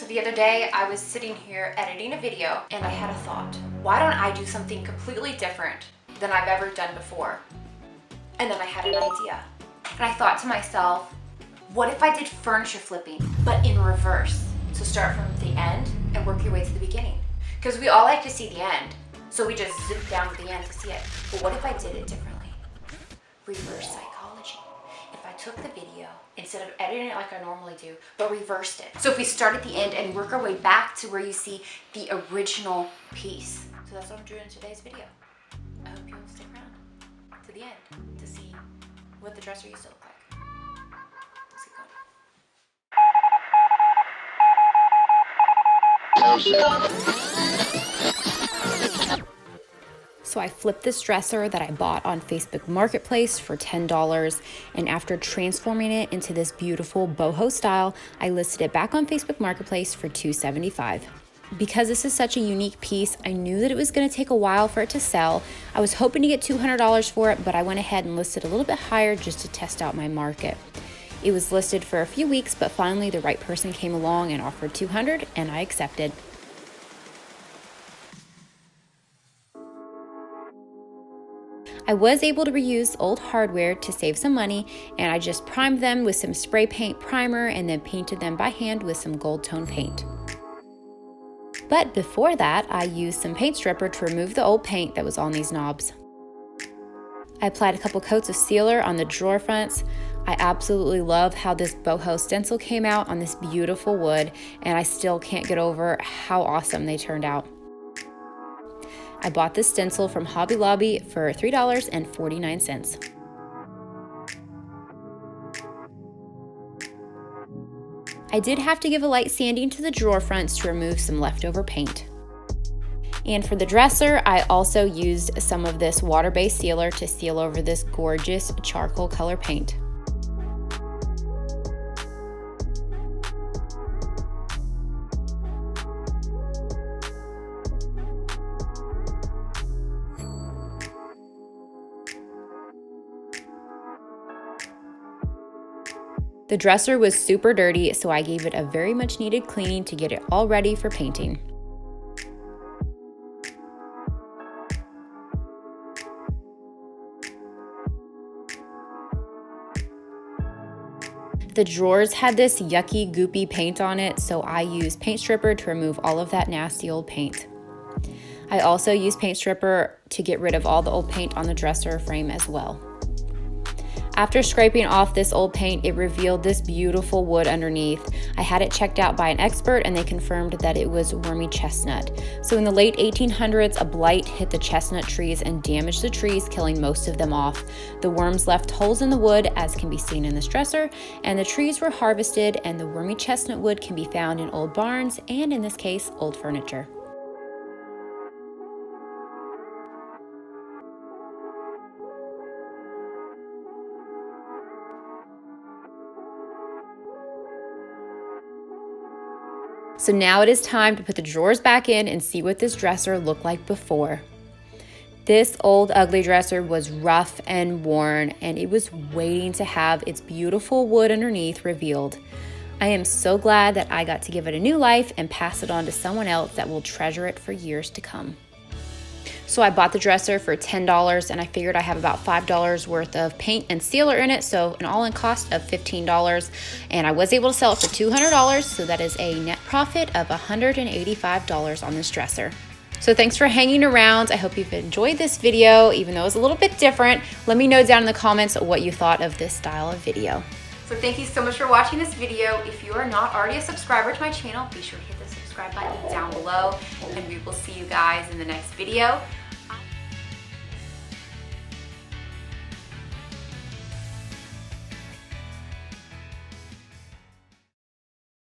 So the other day I was sitting here editing a video and I had a thought. Why don't I do something completely different than I've ever done before? And then I had an idea. And I thought to myself, what if I did furniture flipping, but in reverse? So start from the end and work your way to the beginning. Because we all like to see the end. So we just zip down to the end to see it. But what if I did it differently? Reverse psychology. If I took the video, instead of editing it like I normally do, but reversed it. So if we start at the end and work our way back to where you see the original piece. So that's what I'm doing in today's video. I hope you'll stick around to the end to see what the dresser used to look like. Let's get going. So I flipped this dresser that I bought on Facebook Marketplace for $10, and after transforming it into this beautiful boho style, I listed it back on Facebook Marketplace for $275. Because this is such a unique piece, I knew that it was going to take a while for it to sell. I was hoping to get $200 for it, but I went ahead and listed a little bit higher just to test out my market. It was listed for a few weeks, but finally the right person came along and offered $200, and I accepted. I was able to reuse old hardware to save some money, and I just primed them with some spray paint primer and then painted them by hand with some gold tone paint. But before that, I used some paint stripper to remove the old paint that was on these knobs. I applied a couple coats of sealer on the drawer fronts. I absolutely love how this boho stencil came out on this beautiful wood, and I still can't get over how awesome they turned out. I bought this stencil from Hobby Lobby for $3.49. I did have to give a light sanding to the drawer fronts to remove some leftover paint. And for the dresser, I also used some of this water-based sealer to seal over this gorgeous charcoal color paint. The dresser was super dirty, so I gave it a very much needed cleaning to get it all ready for painting. The drawers had this yucky, goopy paint on it, so I used paint stripper to remove all of that nasty old paint. I also used paint stripper to get rid of all the old paint on the dresser frame as well. After scraping off this old paint, it revealed this beautiful wood underneath. I had it checked out by an expert and they confirmed that it was wormy chestnut. So in the late 1800s, a blight hit the chestnut trees and damaged the trees, killing most of them off. The worms left holes in the wood, as can be seen in this dresser, and the trees were harvested, and the wormy chestnut wood can be found in old barns and, in this case, old furniture. So now it is time to put the drawers back in and see what this dresser looked like before. This old ugly dresser was rough and worn, and it was waiting to have its beautiful wood underneath revealed. I am so glad that I got to give it a new life and pass it on to someone else that will treasure it for years to come. So I bought the dresser for $10, and I figured I have about $5 worth of paint and sealer in it, so an all-in cost of $15, and I was able to sell it for $200, so that is a net profit of $185 on this dresser. So thanks for hanging around. I hope you've enjoyed this video, even though it's a little bit different. Let me know down in the comments what you thought of this style of video. So thank you so much for watching this video. If you are not already a subscriber to my channel, be sure to hit the subscribe button down below, and we will see you guys in the next video.